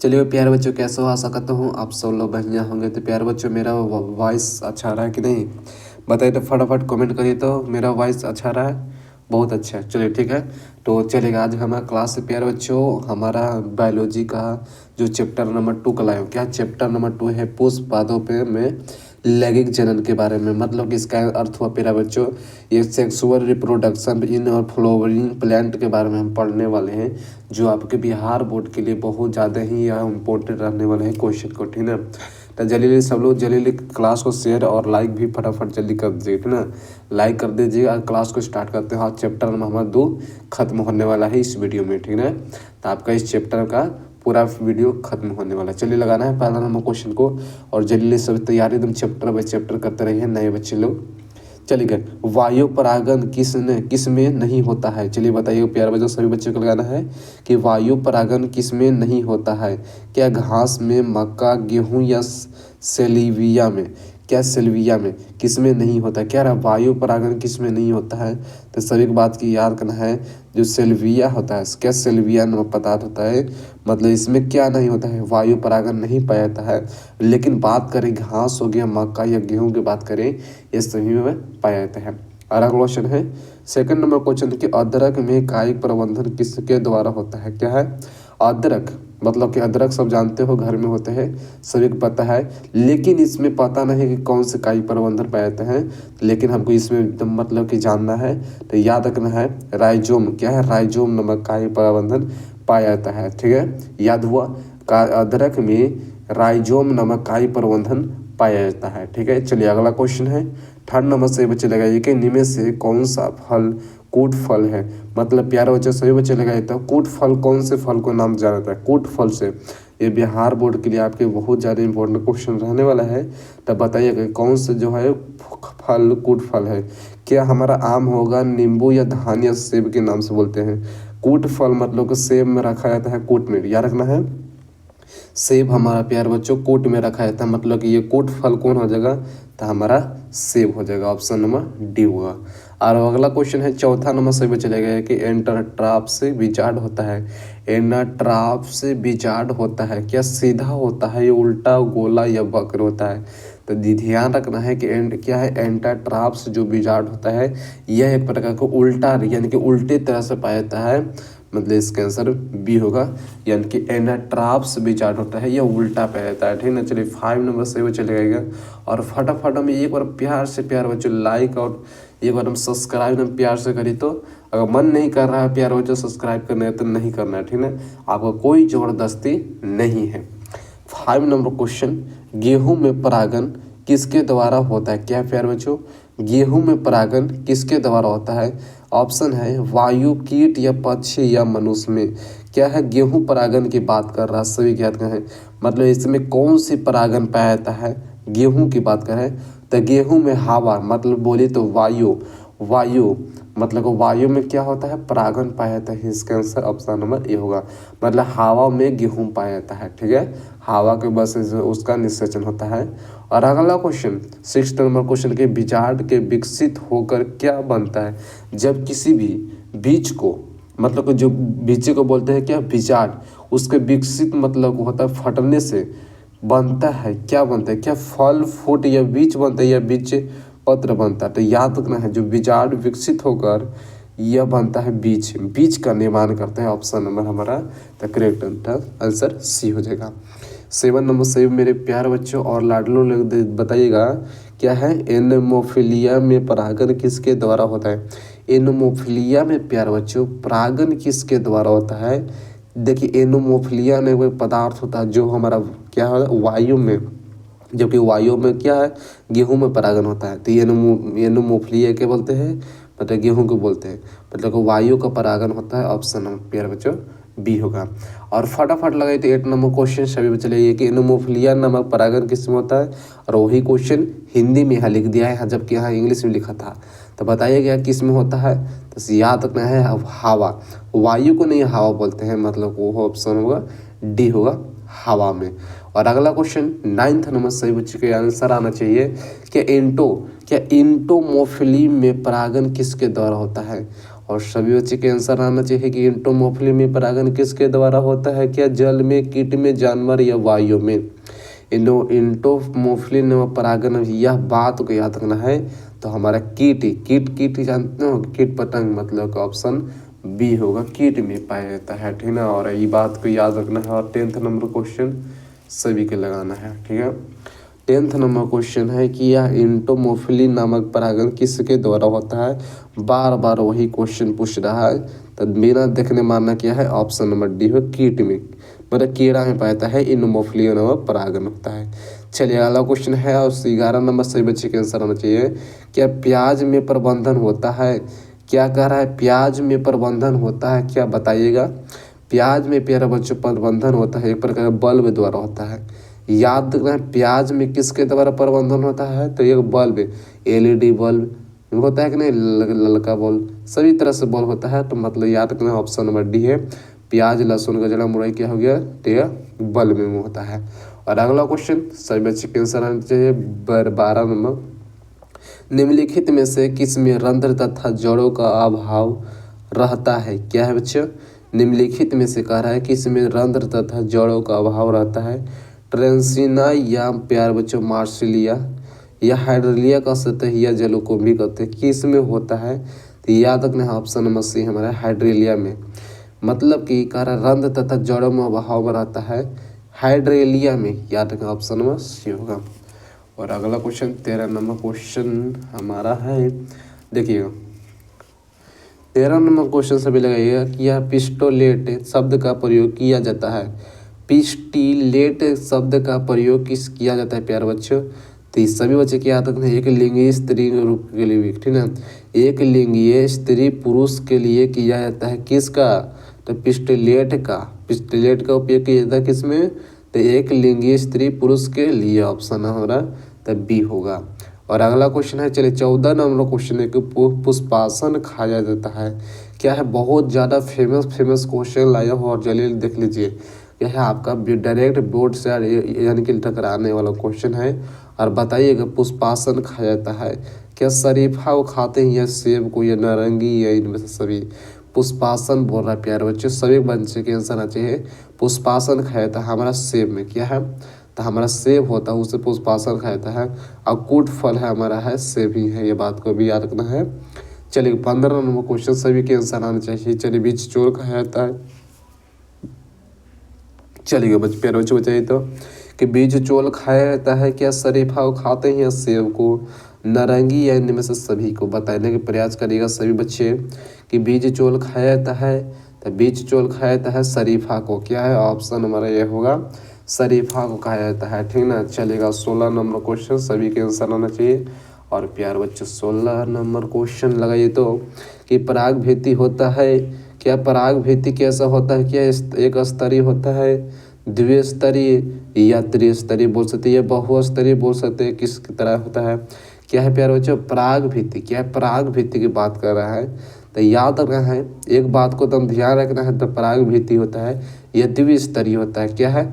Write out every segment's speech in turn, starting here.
चलिए प्यारे बच्चों, कैसे हो? आशा करता हूँ आप सब लोग बढ़िया होंगे। तो प्यारे बच्चों, मेरा वॉइस अच्छा आ रहा है कि नहीं बताइए, तो फटाफट कमेंट करिए। तो मेरा वॉइस अच्छा आ रहा है? बहुत अच्छा है, चलिए ठीक है। तो चलेगा, आज हमारा क्लास से प्यारे बच्चों हमारा बायोलॉजी का जो चैप्टर नंबर 2 का लाए। क्या चैप्टर नंबर 2 है? पुष्प पादों पे में लैंगिक जनन के बारे में। मतलब कि इसका अर्थ हुआ प्यारे बच्चों, ये सेक्सुअल रिप्रोडक्शन इन और फ्लावरिंग प्लांट के बारे में हम पढ़ने वाले हैं, जो आपके बिहार बोर्ड के लिए बहुत ज़्यादा ही यह इम्पोर्टेंट रहने वाले हैं क्वेश्चन को, ठीक है। तो जल्दी सब लोग जल्दी क्लास को शेयर और लाइक भी फटाफट जल्दी कर दीजिए, ठीक ना। लाइक कर दीजिए। क्लास को स्टार्ट करते हैं। आज चैप्टर नंबर हमारा 2 खत्म होने वाला है इस वीडियो में, ठीक है। तो आपका इस चैप्टर का पूरा वीडियो खत्म होने वाला है। चलिए लगाना है पहला नंबर क्वेश्चन को, और जल्दी सब तैयारी एकदम चैप्टर बाई चैप्टर करते रहिए नए बच्चे लोग। चलिए, वायु परागन किस में नहीं होता है? चलिए बताइए प्यारे बच्चों, सभी बच्चों को लगाना है कि वायु परागन किस में नहीं होता है। क्या घास में, मक्का, गेहूं या सेल्विया में? क्या सेल्विया में किस में नहीं होता? क्या रहा वायु परागन किस में नहीं होता है? तो सभी को बात की याद करना है। जो सेल्विया होता है, क्या सेल्विया नामक पदार्थ होता है, मतलब इसमें क्या नहीं होता है? वायु परागन नहीं पाया जाता है। लेकिन बात करें घास हो गया, मक्का या गेहूं की बात करें, ये सभी में पाया जाता है। अगला क्वेश्चन है सेकंड नंबर क्वेश्चन कि अदरक में कायिक प्रबंधन किसके द्वारा होता है? क्या है? अदरक, मतलब कि अदरक सब जानते हो घर में होते हैं, सभी को पता है। लेकिन इसमें पता नहीं कि कौन से कायिक प्रबंधन पाए जाते हैं, लेकिन हमको इसमें एकदम मतलब कि जानना है। तो याद रखना है राइजोम। क्या है? राइजोम नामक कायिक प्रबंधन पाया जाता है, ठीक है। याद हुआ? अदरक में राइजोम नामक कायिक प्रबंधन पाया जाता है, ठीक है। चलिए अगला क्वेश्चन है थर्ड नंबर से बच्चे लगाइए कि निम्न से कौन सा फल कूट फल है? मतलब प्यारे बच्चे, सभी बच्चे लगाए तो कूट फल कौन से फल को नाम जाना जाता है? कूट फल से। ये बिहार बोर्ड के लिए आपके बहुत ज़्यादा इंपॉर्टेंट क्वेश्चन रहने वाला है। तब बताइएगा कौन से जो है फल कूट फल है। क्या हमारा आम होगा, नींबू या धान या सेब के नाम से बोलते हैं? कूट फल मतलब कि सेब में रखा जाता है कूट में, याद रखना है। सेब हमारा प्यार बच्चों कोट में रखा है था, मतलब कि ये कोट फल कौन हो जाएगा? तो हमारा सेब हो जाएगा। ऑप्शन नंबर डी होगा। और अगला क्वेश्चन है चौथा नंबर से चले गए कि एंटरट्राप से बिजार्ड होता है। एंटरट्राप से बिजार्ड होता है, क्या सीधा होता है, ये उल्टा, गोला या वक्र होता है? तो ध्यान रखना है कि क्या है, एंटरट्राप से जो बिजार्ड होता है यह एक प्रकार का उल्टा यानी कि उल्टे तरह से पाया जाता है। मतलब इसका आंसर बी होगा, यानी कि एनाट्राप्स बिजार्ड होता है, यह उल्टा पे रहता है, ठीक ना। चलिए 5 नंबर से वो चलेगा। और फटाफट हम एक बार प्यार से प्यार बच्चों लाइक और एक बार हम सब्सक्राइब हम प्यार से करी। तो अगर मन नहीं कर रहा है प्यार बच्चों सब्सक्राइब करना है तो नहीं करना है, ठीक है। आपको कोई ज़बरदस्ती नहीं है। 5 नंबर क्वेश्चन, गेहूं में परागन किसके द्वारा होता है? क्या प्यार बच्चों? गेहूं में परागन किसके द्वारा होता है? ऑप्शन है वायु, कीट या पक्षी या मनुष्य में। क्या है? गेहूं परागन की बात कर रहा है, सभी ज्ञात का है। मतलब इसमें कौन सी परागन पाया जाता है? गेहूं की बात करें तो गेहूं में हवा, मतलब बोली तो वायु, वायु मतलब वायु में क्या होता है? परागन पाया जाता है। इसका आंसर ऑप्शन नंबर ए होगा। मतलब हवा में गेहूं पाया जाता है, ठीक है। हवा के बस उसका निषेचन होता है। और अगला क्वेश्चन 6 नंबर क्वेश्चन के बिजार्ड के विकसित होकर क्या बनता है? जब किसी भी बीज को, मतलब कि जो बीज को बोलते हैं क्या, बिजार्ड, उसके विकसित मतलब होता है फटने से बनता है। क्या बनता है? क्या फल, फूट या बीज बनता है या बीज पत्र बनता है? तो याद रखना है जो बिजार्ड विकसित होकर यह बनता है बीज, बीज का निर्माण करता है। ऑप्शन नंबर हमारा द करेक्ट आंसर सी हो जाएगा। 7 नंबर से मेरे प्यार बच्चों और लाडलों लोग बताइएगा क्या है? एनोमोफिलिया में परागन किसके द्वारा होता है? एनोमोफिलिया में प्यार बच्चों परागन किसके द्वारा होता है? देखिए एनोमोफिलिया में कोई पदार्थ होता है जो हमारा क्या है वायु में, जबकि वायु में क्या है? गेहूं में परागन होता है। तो एनोमोफिलिया क्या बोलते हैं? मतलब गेहूं को बोलते हैं, मतलब कि वायु का परागन होता है। ऑप्शन नंबर प्यार बच्चों बी होगा। और फटाफट लगाई तो 8 नंबर क्वेश्चन सभी बच्चे लिए कि एनोमोफिलिया नामक परागन किसमें होता है? और वही क्वेश्चन हिंदी में यहाँ लिख दिया है, जबकि यहाँ इंग्लिश में लिखा था। तो बताइए क्या किस में होता है? तो याद रखना है हवा, वायु को नहीं हवा बोलते हैं, मतलब वो ऑप्शन होगा डी होगा, हवा में। और अगला क्वेश्चन 9th नंबर सही बच्चे के आंसर आना चाहिए कि क्या इंटोमोफिली में परागन किसके द्वारा होता है? और सभी बच्चे के आंसर आना चाहिए कि एंडोमोर्फिली में परागण किसके द्वारा होता है, क्या जल में, कीट में, जानवर या वायु में। एंडोमोर्फिली में परागण, यह बात को याद रखना है। तो हमारा कीट जानते हो, कीट पतंग, मतलब ऑप्शन बी होगा, कीट में पाया जाता है, ठीक ना। और ये बात को याद रखना है। और 10th नंबर क्वेश्चन सभी के लगाना है, ठीक है। 10th नंबर क्वेश्चन है कि यह एंडोमोर्फिली नामक परागण किसके द्वारा होता है। बार बार वही क्वेश्चन पूछ रहा है, तो बिना देखने मानना क्या है, ऑप्शन नंबर डी हो, कीट में, मतलब कीड़ा में पाया जाता है एंडोमोर्फिली नामक परागण होता है। चलिए अगला क्वेश्चन है, और 11 नंबर सही बच्चे के आंसर आना चाहिए। क्या प्याज में प्रबंधन होता है, क्या कह रहा है, प्याज में प्रबंधन होता है, क्या बताइएगा। प्याज में प्यारा बच्चों प्रबंधन होता है, एक प्रकार का बल्ब द्वारा होता है। याद रखना है प्याज में किसके द्वारा प्रबंधन होता है, तो एक बल्ब, LED बल्ब होता है कि नहीं, ललका बल्ब, सभी तरह से बल्ब होता है। तो मतलब याद रखना ऑप्शन नंबर डी है, प्याज, लहसुन, गजरा, मुरई क्या हो गया, तो बल्ब में होता है। और अगला क्वेश्चन सभी बच्चे के आंसर आना चाहिए। 12 नंबर, निम्नलिखित में से किसमें रंध्र तथा जड़ों का अभाव रहता है, क्या है बच्चों। निम्नलिखित में से कह रहा है कि इसमें रंध्र तथा जड़ों का अभाव रहता है। ट्रेंसिना या प्यार बच्चों मार्सिलिया या हाइड्रेलिया का सतहिया जलों को भी कहते हैं, किस में होता है, तो याद रखना है ऑप्शन नंबर सी हमारा हाइड्रेलिया में। मतलब कि कह रहा है रंध्र तथा जड़ों में अभाव रहता है हाइड्रेलिया में, याद रखना ऑप्शन नंबर सी होगा। और अगला क्वेश्चन 13 नंबर क्वेश्चन हमारा है, देखिएगा 13 नंबर क्वेश्चन सभी लगाइएगा कि यह पिस्टोलेट शब्द का प्रयोग किया जाता है। पिस्टिलेट शब्द का प्रयोग किस किया जाता है प्यारे बच्चों, तो सभी बच्चे क्या याद रखना है, एक लिंगीय स्त्री रूप के लिए, ठीक ना, एक लिंगीय स्त्री पुरुष के लिए किया जाता है, किसका, तो पिस्टिलेट का उपयोग किया जाता है किसमें, तो एक लिंगीय स्त्री पुरुष के लिए, ऑप्शन हमारा तब बी होगा। और अगला क्वेश्चन है, चलिए 14 नंबर क्वेश्चन है कि पुष्पासन खाया जाता है, क्या है, बहुत ज़्यादा फेमस क्वेश्चन लाया हो, और चलिए देख लीजिए, यह है आपका डायरेक्ट बोर्ड से यानी कि टकराने वाला क्वेश्चन है। और बताइएगा पुष्पासन खाया जाता है, क्या शरीफा को खाते हैं, या सेब को, या नारंगी, या इनमें से सभी। पुष्पासन बोल रहा है प्यारे बच्चे, सभी बच्चे के आंसर आना चाहिए। पुष्पासन खाया जाता है हमारा सेब में, क्या है, तो हमारा सेब होता है उसे पुष्पासन खाया जाता है। अकूट फल है हमारा है सेब ही है, ये बात को भी याद रखना है। चलिए 15 नंबर क्वेश्चन सभी के आंसर आना चाहिए। चलिए बीज चोर खाया जाता है, चलिए प्यारे बच्चे बताइए तो कि बीज चोल खाया जाता है, क्या शरीफा को खाते हैं, या सेब को, नारंगी, या इनमें से सभी को। बताने का प्रयास करिएगा सभी बच्चे कि बीज चोल खाया जाता है, तो बीज चोल खाया जाता है शरीफा को, क्या है, ऑप्शन हमारा ये होगा, शरीफा को खाया जाता है, ठीक ना। चलेगा 16 नंबर क्वेश्चन सभी के आंसर आना चाहिए। और प्यार बच्चे 16 नंबर क्वेश्चन लगाइए तो कि पराग भेदी होता है, क्या पराग भेदी कैसा होता है, क्या एक स्तरीय होता है, द्विस्तरीय या त्रिस्तरीय बोल सकते हैं, या बहुस्तरीय बोल सकते हैं, किस तरह होता है, क्या है प्यारे बच्चों, पराग भित्ति, क्या है, पराग भित्ति की बात कर रहा है। तो याद रखना है एक बात को एकदम ध्यान रखना है, तो पराग भित्ति होता है, यह द्विस्तरीय होता है, क्या है,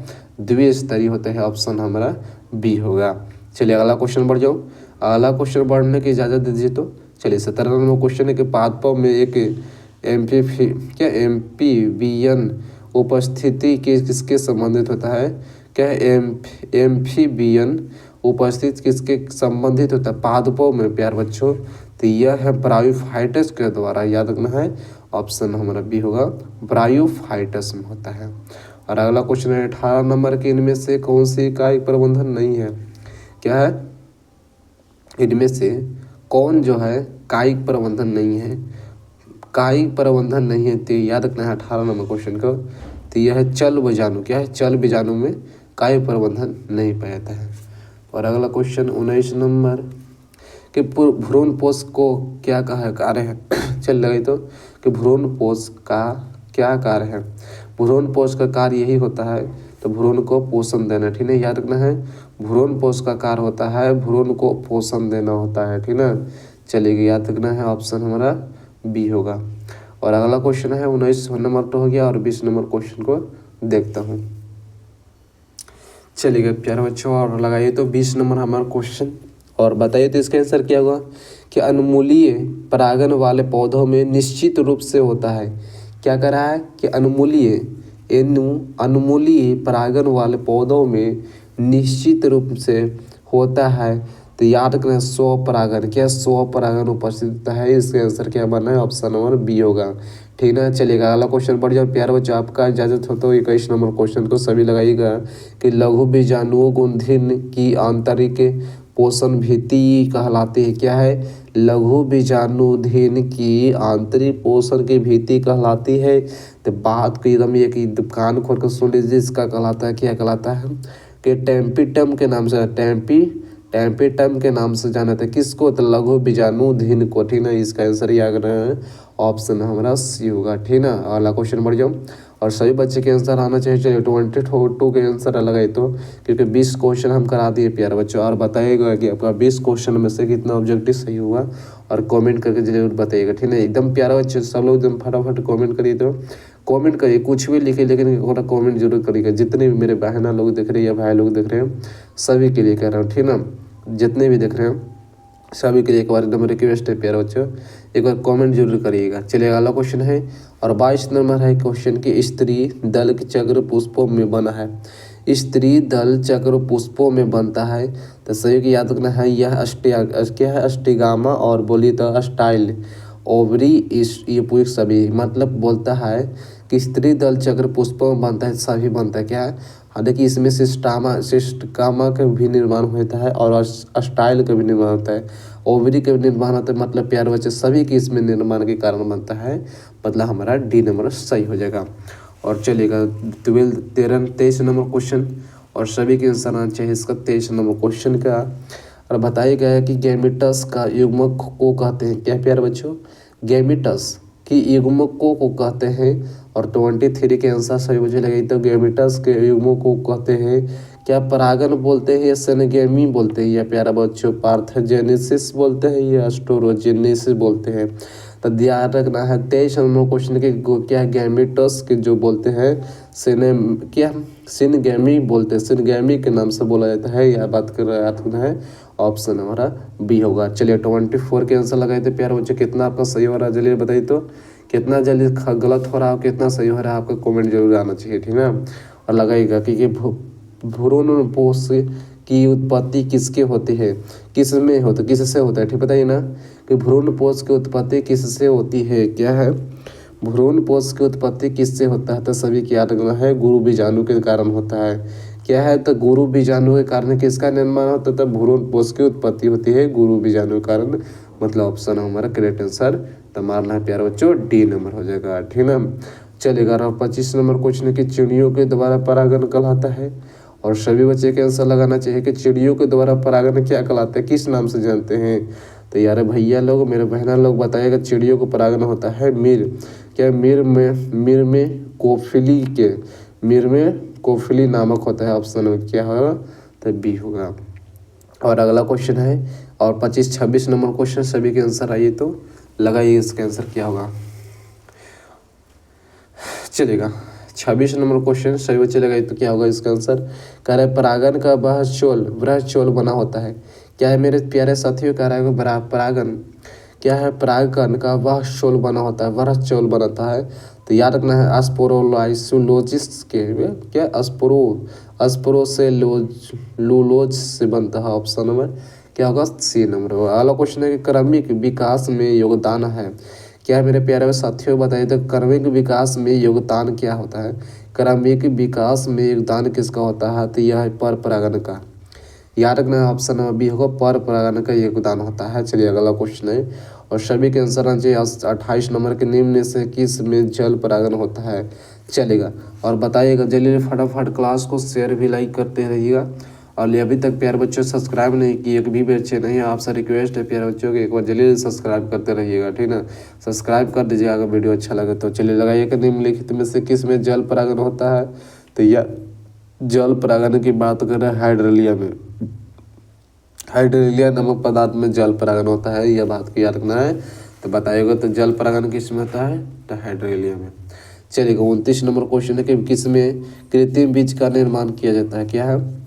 द्विस्तरीय होता है, ऑप्शन हमारा बी होगा। चलिए अगला क्वेश्चन बढ़ जाओ, अगला क्वेश्चन बढ़ने की इजाज़त दीजिए तो। चलिए 17 नंबर क्वेश्चन है कि पादपों में एक एम्फीबियन उपस्थिति के किसके संबंधित होता है, क्या एम्फीबियन उपस्थित किसके संबंधित होता है पादपों में प्यार बच्चों, तो यह है ब्रायोफाइटस के द्वारा, याद रखना है ऑप्शन हमारा बी होगा, ब्रायोफाइटस में होता है। और अगला क्वेश्चन है 18 नंबर के, इनमें से कौन सी कायिक प्रबंधन नहीं है, क्या है, इनमें से कौन जो है कायिक प्रबंधन नहीं है, कायिक प्रबंधन नहीं है, तो याद रखना है 18 नंबर क्वेश्चन को, तो यह है चल बीजाणु, क्या है, चल बीजाणु में कायिक प्रबंधन नहीं पाया जाता है। और अगला क्वेश्चन 19 नंबर कि भ्रूणपोष को क्या कहा कार्य है चल लगे तो कि भ्रूणपोष का क्या कार्य है, भ्रूणपोष का कार्य यही होता है, तो भ्रूण को पोषण देना, ठीक है, याद रखना है भ्रूणपोष का कार्य होता है भ्रूण को पोषण देना होता है, ठीक ना। चलिए याद रखना है ऑप्शन हमारा बी होगा। और अगला क्वेश्चन है 19 नंबर तो हो गया, और 20 नंबर क्वेश्चन को देखता हूँ। चलिए प्यारे बच्चों और लगाइए तो 20 नंबर हमारा क्वेश्चन, और बताइए तो इसका आंसर क्या होगा कि अनुमूलीय परागण वाले पौधों में निश्चित रूप से होता है। क्या कर रहा है कि अनुमूलीय परागण वाले पौधों में निश्चित रूप से होता है। तो याद रखना स्वपरागण, क्या स्वपरागण उपस्थित है। इसका आंसर क्या बना है, ऑप्शन नंबर बी होगा। ठीक ना, चलिएगा अगला क्वेश्चन बढ़ जाओ प्यारे बच्चों। आपका इजाजत हो तो 21 नंबर क्वेश्चन को सभी लगाइएगा कि लघु बीजाणुओं गुंथिन की आंतरिक पोषण भित्ति कहलाती है। क्या है, लघु बीजाणुधीन की आंतरिक पोषण की भित्ति कहलाती है। तो बात को एकदम ये कि कान खोल कर सुन लीजिए, इसका कहलाता है, क्या कहलाता है कि टेम्पिटम के नाम से, टेम्पिटम के नाम से जाना था। किसको, तो लघु बीजाणुधीन को। ठीक ना, इसका आंसर याद रखना, ऑप्शन हमारा सी होगा। ठीक ना, अगला क्वेश्चन बढ़ जाओ और सभी बच्चे के आंसर आना चाहिए। चलिए 22 के आंसर अलग है तो, क्योंकि 20 क्वेश्चन हम करा दिए प्यारे बच्चों। और बताइएगा कि आपका 20 क्वेश्चन में से कितना ऑब्जेक्टिव सही हुआ और कमेंट करके जरूर बताइएगा। ठीक है, एकदम प्यारा बच्चे सब लोग एकदम फटाफट कमेंट करिए। तो कमेंट करिए, कुछ भी लिखे लेकिन कमेंट जरूर करिएगा। जितने भी मेरे बहना लोग देख रहे हैं या भाई लोग देख रहे हैं सभी के लिए कह रहा हूँ। ठीक ना, जितने भी देख रहे हैं सभी के लिए एक बार एकदम रिक्वेस्ट है प्यारे बच्चों, एक बार कमेंट जरूर करिएगा। चलिए अगला क्वेश्चन है और 22 नंबर है क्वेश्चन की स्त्री दल चक्र पुष्पों में बना है। स्त्री दल चक्र पुष्पों में बनता है। तो सही की याद रखना है, यह क्या है, अस्टिगामा और बोली तो स्टाइल ओवरी ये पूरी सभी मतलब बोलता है कि स्त्री दल चक्र पुष्पों में बनता है, सभी बनता है। क्या है, देखिए इसमें सिस्टकामा का भी निर्माण होता है और स्टाइल का भी निर्माण होता है, ओवरी का भी निर्माण होता है। मतलब प्यारे बच्चे सभी के इसमें निर्माण के कारण बनता है, मतलब हमारा डी नंबर सही हो जाएगा। और चलिएगा 23 नंबर क्वेश्चन और सभी के आंसर आना चाहिए इसका 23 नंबर क्वेश्चन का। और बताया गया है कि गैमेटस का युग्मक को कहते हैं। क्या प्यारे बच्चों, गैमेटस की युग्मक को कहते हैं। और 23 के आंसर सभी मुझे लगे तो गैमेटस के युग्मक को कहते हैं। क्या परागन बोलते हैं या सेनेगेमी बोलते हैं, या प्यारा बच्चों पार्थजेनेसिस बोलते हैं या स्टोरोजेनेसिस बोलते हैं। तो ध्यान रखना है 23 नंबर क्वेश्चन के क्या गैमेटस के जो बोलते हैं सिनगेमी बोलते हैं, सिनगेमी के नाम से बोला जाता है। यह बात कर रहा है, ऑप्शन हमारा बी होगा। चलिए 24 के आंसर लगाए थे प्यारे बच्चों, कितना आपका सही हो रहा है जल्दी बताइए तो, कितना जल्दी गलत हो रहा है कितना सही हो रहा है, आपका कमेंट जरूर आना चाहिए। ठीक है, और लगाइएगा कि भ्रूणपोष की उत्पत्ति किसके होती है, किसमें होता किससे होता है। ठीक बताइए ना कि भ्रूणपोष की उत्पत्ति किससे होती है। क्या है, भ्रूणपोष की उत्पत्ति किससे होता है, तो सभी की याद रखना है गुरु बीजाणु के कारण होता है। क्या है, तो गुरु बीजाणु के कारण किसका निर्माण होता है, तो भ्रूणपोष की उत्पत्ति होती है गुरु बीजाणु के कारण। मतलब ऑप्शन हमारा करेक्ट आंसर तो मारना है प्यारे बच्चों, डी नंबर हो जाएगा। ठीक ना, चलेगा 25 नंबर क्वेश्चन की चिड़ियों के द्वारा परागण कहलाता है। और सभी बच्चे के आंसर लगाना चाहिए कि चिड़ियों के द्वारा परागण क्या कहलाता है, किस नाम से जानते हैं। तो यार भैया लोग मेरे बहना लोग बताइएगा, चिड़ियों को परागण होता है मीर। क्या मीर में कोफिली नामक होता है। ऑप्शन में क्या होगा, तो बी होगा। और अगला क्वेश्चन है और 25-26 नंबर क्वेश्चन सभी के आंसर आइए तो लगाइए इसका आंसर क्या होगा। चलेगा 26 नंबर क्वेश्चन सभी बच्चे लगाइए तो क्या होगा इसका आंसर। कह रहा है परागण का वृक्ष चोल बना होता है। क्या है मेरे प्यारे साथियों, कह रहा है परागण क्या है, परागण का वृक्ष चोल बना होता है, वृक्ष चोल बनाता है। तो याद रखना है अस्पोरोलाइसोलोजिस के क्या अस्पोरोसेलुलोज से बनता है। ऑप्शन नंबर क्या होगा, सी नंबर होगा। अगला क्वेश्चन है कि क्रमिक विकास में योगदान है। क्या मेरे प्यारे साथियों बताइए तो क्रमिक विकास में योगदान क्या होता है। क्रमिक विकास में योगदान किसका होता है, तो यह है पर परागण का। याद रखना ऑप्शन नंबर बी होगा, पर परागण का योगदान होता है। चलिए अगला क्वेश्चन है और सभी के आंसर आना चाहिए 28 नंबर के निम्न से किस में जल परागण होता है। चलेगा और बताइएगा जल्दी फटाफट, क्लास को शेयर भी लाइक करते रहिएगा। और अभी तक प्यारे बच्चों सब्सक्राइब नहीं किए, एक भी बच्चे नहीं, आपसे रिक्वेस्ट है प्यारे बच्चों के एक बार जल्दी सब्सक्राइब करते रहिएगा। ठीक ना, सब्सक्राइब कर दीजिएगा अगर वीडियो अच्छा लगे तो। चलिए लगाइएगा निम्नलिखित में से किस में जल परागण होता है। तो यह जल परागण की बात कर रहे हैं हाइड्रेलिया में, हाइड्रेलिया नामक पदार्थ में जल परागण होता है, यह बात को याद रखना है। तो बताइएगा तो जल परागण किस में होता है, तो हाइड्रेलिया में। चलिएगा 29 नंबर क्वेश्चन है कि किस में कृत्रिम बीज का निर्माण किया जाता है। क्या है,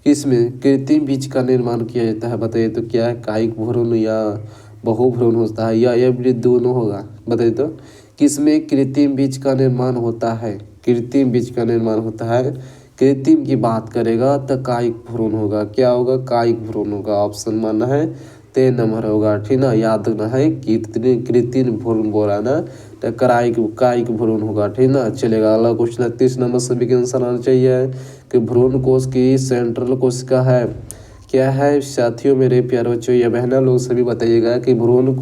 किसमें कृत्रिम बीज का निर्माण किया जाता है? बताइए तो क्या है, कायिक भ्रूण या बहुभ्रूण होता है, या ये दोनों होगा? बताइए तो किसमें कृत्रिम बीज का निर्माण होता है? कृत्रिम बीज का निर्माण होता है। कृत्रिम की बात करेगा तो कायिक भ्रूण होगा। क्या होगा? कायिक भ्रूण होगा। ऑप्शन मानना है 3 नंबर होगा, ठीक ना। याद रखना है कृत्रिम भ्रूण बोला ना तो कायिक भ्रूण होगा, ठीक ना। चलेगा अगला क्वेश्चन 30 नंबर सभी के आंसर आना चाहिए कि भ्रूण कोश की सेंट्रल कोशिका है। क्या है साथियों, मेरे प्यारे बच्चों या बहना लोग सभी बताइएगा कि भ्रूण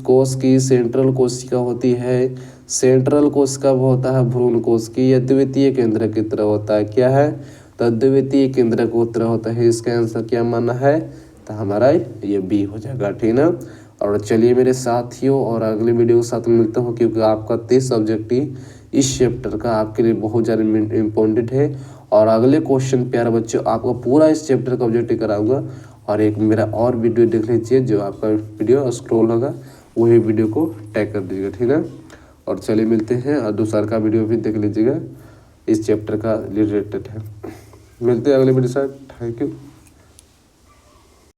कोश की सेंट्रल कोशिका होती है। सेंट्रल कोशिका होता है भ्रूण कोश की, या द्वितीय केंद्र की तरह होता है। क्या है? तो द्वितीय केंद्र की तरह होता है। इसका आंसर क्या मानना है? तो हमारा ये बी हो जाएगा, ठीक ना। और चलिए मेरे साथियों, और अगले वीडियो के साथ मिलता हूँ, क्योंकि आपका 30 ऑब्जेक्टिव इस चैप्टर का आपके लिए बहुत ज़्यादा इम्पोर्टेंट है। और अगले क्वेश्चन प्यारे बच्चों आपको पूरा इस चैप्टर का ऑब्जेक्टिव कराऊंगा। और एक मेरा और वीडियो देख लीजिए, जो आपका वीडियो स्क्रॉल होगा वही वीडियो को टैग कर दीजिएगा, ठीक है। और चलिए मिलते हैं, और दूसरा का वीडियो भी देख लीजिएगा, इस चैप्टर का रिलेटेड है। मिलते हैं अगले वीडियो के साथ। Thank you.